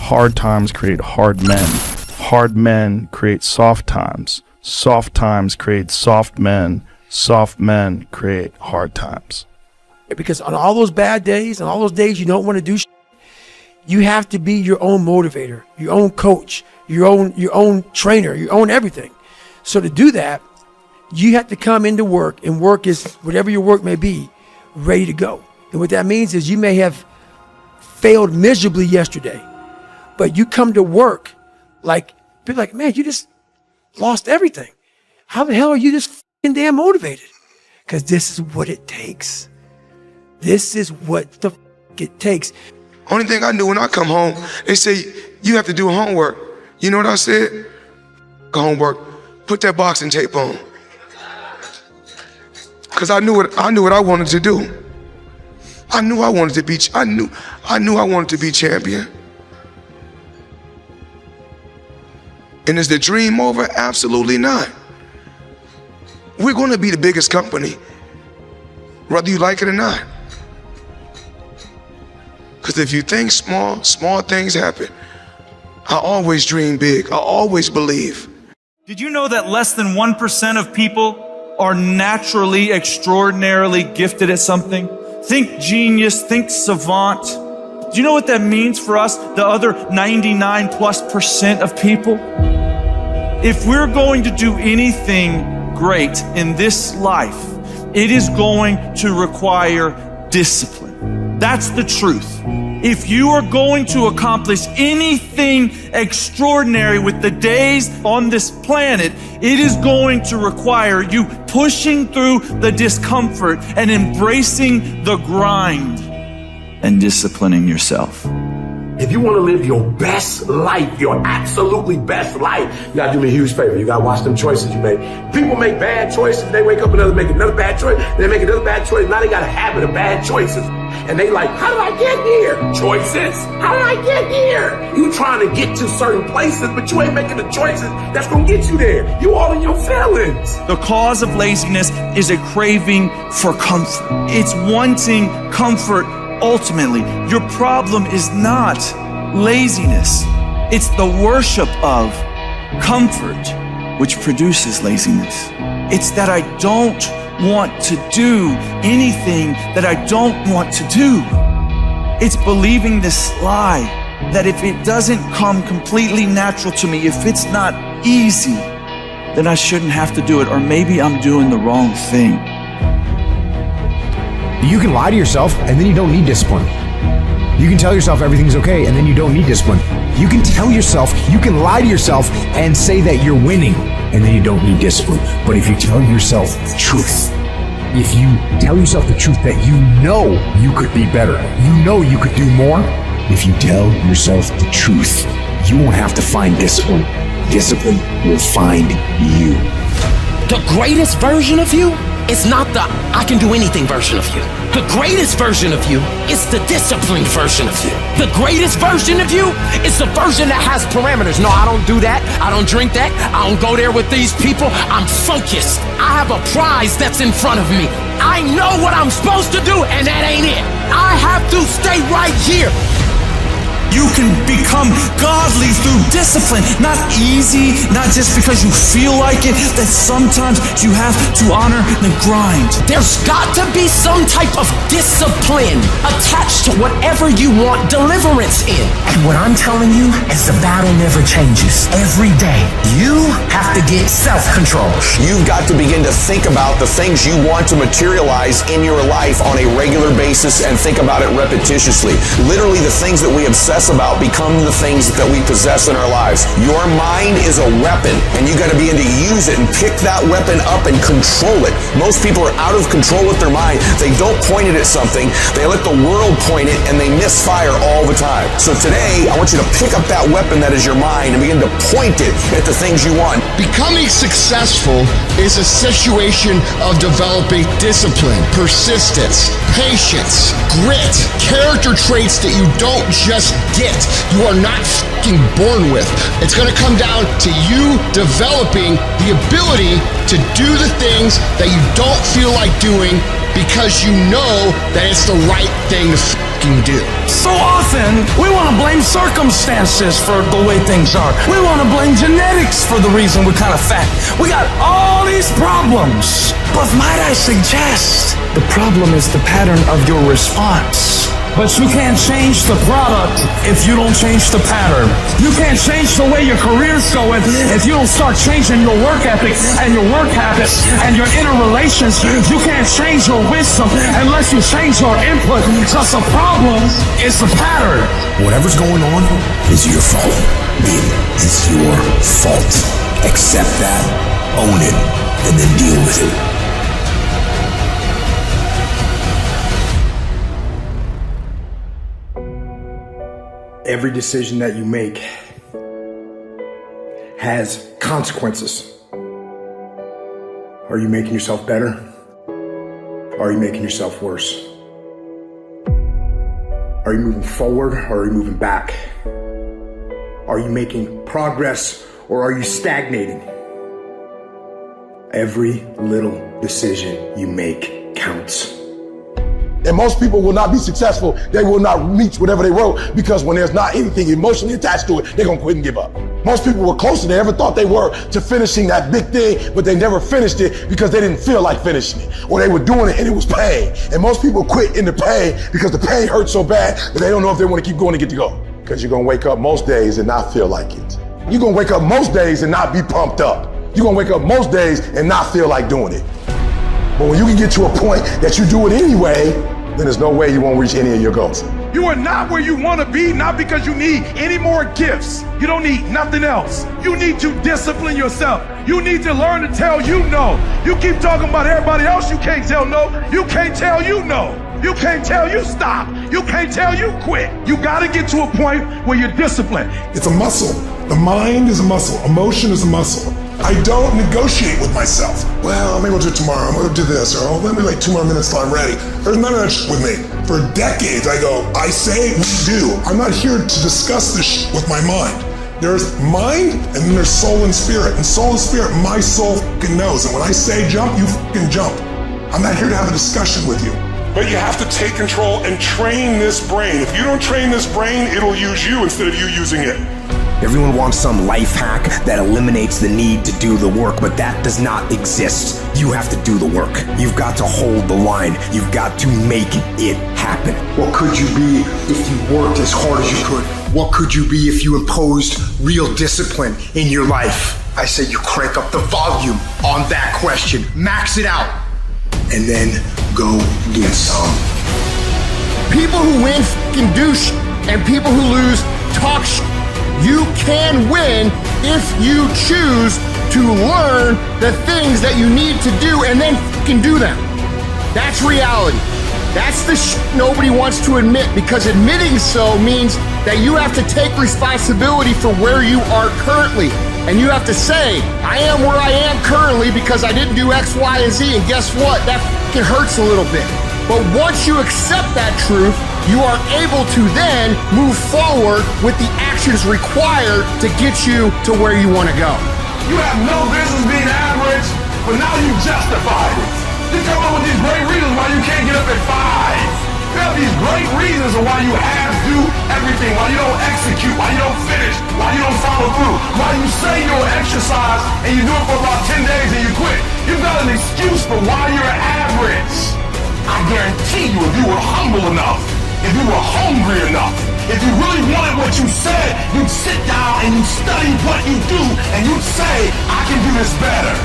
Hard times create hard men. Hard men create soft times. Soft times create soft men. Soft men create hard times. Because on all those bad days and all those days you don't want to do shit, you have to be your own motivator, your own coach, your own trainer, your own everything. So to do that, you have to come into work, and work is whatever your work may be, ready to go. And what that means is you may have failed miserably yesterday, but you come to work like, be like, man, you just lost everything. How the hell are you just fucking damn motivated? Because this is what it takes. This is what the fuck it takes. Only thing I knew when I come home, they say, you have to do homework. You know what I said? Homework, put that boxing tape on. Cause I knew what I wanted to do. I knew I wanted to be, I knew I wanted to be champion. And is the dream over? Absolutely not. We're gonna be the biggest company, whether you like it or not. Because if you think small, small things happen. I always dream big. I always believe. Did you know that less than 1% of people are naturally, extraordinarily gifted at something? Think genius, think savant. Do you know what that means for us, the other 99+% of people? If we're going to do anything great in this life, it is going to require discipline. That's the truth. If you are going to accomplish anything extraordinary with the days on this planet, it is going to require you pushing through the discomfort and embracing the grind and disciplining yourself. If you want to live your best life, your absolutely best life, you gotta do me a huge favor. You gotta watch them choices you make. People make bad choices. They wake up and make another bad choice. They make another bad choice. Now they got a habit of bad choices. And they like, how did I get here? Choices. How did I get here? You trying to get to certain places, but you ain't making the choices that's gonna get you there. You all in your feelings. The cause of laziness is a craving for comfort. It's wanting comfort. Ultimately, your problem is not laziness. It's the worship of comfort which produces laziness. It's that I don't want to do anything that I don't want to do. It's believing this lie that if it doesn't come completely natural to me, if it's not easy, then I shouldn't have to do it, or maybe I'm doing the wrong thing. You can lie to yourself and then you don't need discipline. You can tell yourself everything's okay and then you don't need discipline. You can lie to yourself and say that you're winning and then you don't need discipline. But if you tell yourself the truth, if you tell yourself the truth that you know you could be better, you know you could do more, if you tell yourself the truth, you won't have to find discipline. Discipline will find you. The greatest version of you is not the I can do anything version of you. The greatest version of you is the disciplined version of you. The greatest version of you is the version that has parameters. No, I don't do that. I don't drink that. I don't go there with these people. I'm focused. I have a prize that's in front of me. I know what I'm supposed to do, and that ain't it. I have to stay right here. You can become godly through discipline, not easy, not just because you feel like it, that sometimes you have to honor the grind. There's got to be some type of discipline attached to whatever you want deliverance in. And what I'm telling you is the battle never changes. Every day, you have to get self-control. You've got to begin to think about the things you want to materialize in your life on a regular basis and think about it repetitiously. Literally, the things that we obsess about become the things that we possess in our lives. Your mind is a weapon, and you got to begin to use it and pick that weapon up and control it. Most people are out of control with their mind. They don't point it at something. They let the world point it, and they misfire all the time. So today, I want you to pick up that weapon that is your mind and begin to point it at the things you want. Becoming successful is a situation of developing discipline, persistence, patience, grit, character traits that you don't just get. You are not fucking born with. It's going to come down to you developing the ability to do the things that you don't feel like doing because you know that it's the right thing to fucking do. So often, sin. We want to blame circumstances for the way things are. We want to blame genetics for the reason we're kind of fat. We got all these problems. But might I suggest, the problem is the pattern of your response. But you can't change the product if you don't change the pattern. You can't change the way your career's going if you don't start changing your work ethic and your work habits and your inner relations. You can't change your wisdom unless you change your input, because the problem is the pattern. Whatever's going on is your fault. It's your fault. Accept that, own it, and then deal with it. Every decision that you make has consequences. Are you making yourself better? Or are you making yourself worse? Are you moving forward or are you moving back? Are you making progress or are you stagnating? Every little decision you make counts. And most people will not be successful. They will not reach whatever they wrote, because when there's not anything emotionally attached to it, they're gonna quit and give up. Most people were closer than they ever thought they were to finishing that big thing, but they never finished it because they didn't feel like finishing it, or they were doing it and it was pain. And most people quit in the pain because the pain hurts so bad that they don't know if they want to keep going to get to go. Because you're gonna wake up most days and not feel like it. You're gonna wake up most days and not be pumped up. You're gonna wake up most days and not feel like doing it. But when you can get to a point that you do it anyway, then there's no way you won't reach any of your goals. You are not where you want to be, not because you need any more gifts. You don't need nothing else. You need to discipline yourself. You need to learn to tell you no. You keep talking about everybody else, you can't tell no. You can't tell you no. You can't tell you stop. You can't tell you quit. You got to get to a point where you're disciplined. It's a muscle. The mind is a muscle. Emotion is a muscle. I don't negotiate with myself. Well, maybe we'll do it tomorrow. I'm going to do this. Or let me wait 2 more minutes till I'm ready. There's none of that shit with me. For decades, I go, I say, we do. I'm not here to discuss this shit with my mind. There's mind, and then there's soul and spirit. And soul and spirit, my soul fucking knows. And when I say jump, you fucking jump. I'm not here to have a discussion with you. But you have to take control and train this brain. If you don't train this brain, it'll use you instead of you using it. Everyone wants some life hack that eliminates the need to do the work, but that does not exist. You have to do the work. You've got to hold the line. You've got to make it happen. What could you be if you worked as hard as you could? What could you be if you imposed real discipline in your life? I say you crank up the volume on that question. Max it out. And then go get some. People who win fucking do shit, and people who lose talk shit. You can win if you choose to learn the things that you need to do and then fucking do them. That's reality. That's the shit nobody wants to admit, because admitting so means that you have to take responsibility for where you are currently. And you have to say, I am where I am currently because I didn't do X, Y, and Z. And guess what? That fucking hurts a little bit. But once you accept that truth, you are able to then move forward with the actions required to get you to where you want to go. You have no business being average, but now you justify it. You come up with these great reasons why you can't get up at 5. You have these great reasons of why you have to do everything, why you don't execute, why you don't finish, why you don't follow through, why you say you'll exercise and you do it for about 10 days and you quit. You've got an excuse for why you're average. I guarantee you, if you were humble enough, if you were hungry enough, if you really wanted what you said, you'd sit down and you'd study what you do and you'd say, I can do this better.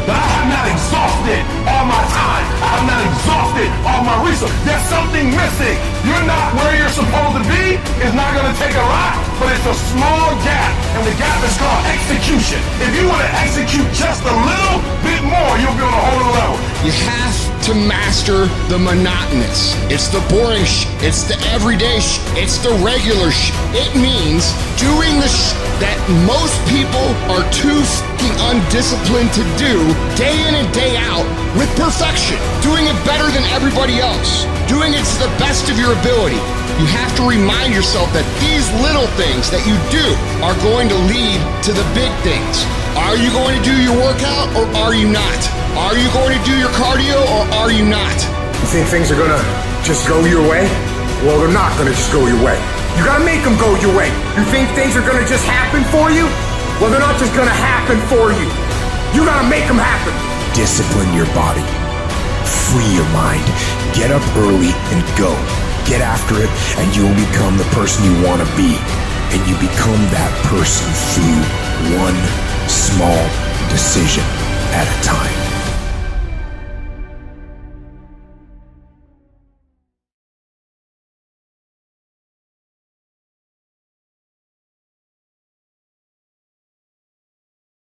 But I have not exhausted all my time. I have not exhausted all my resources. There's something missing. You're not where you're supposed to be. It's not going to take a lot, but it's a small gap. And the gap is called execution. If you want to execute just a little bit more, you'll be on a whole other level. You have to master the monotonous. It's the boring shit. It's the everyday shit. It's the regular shit. It means doing the shit that most people are too fucking undisciplined to do day in and day out with perfection. Doing it better than everybody else. Doing it to the best of your ability. You have to remind yourself that these little things that you do are going to lead to the big things. Are you going to do your workout or are you not? Are you going to do your cardio or are you not? You think things are gonna just go your way? Well, they're not gonna just go your way. You gotta make them go your way. You think things are gonna just happen for you? Well, they're not just gonna happen for you. You gotta make them happen. Discipline your body. Free your mind. Get up early and go. Get after it, and you'll become the person you want to be. And you become that person through one small decision at a time.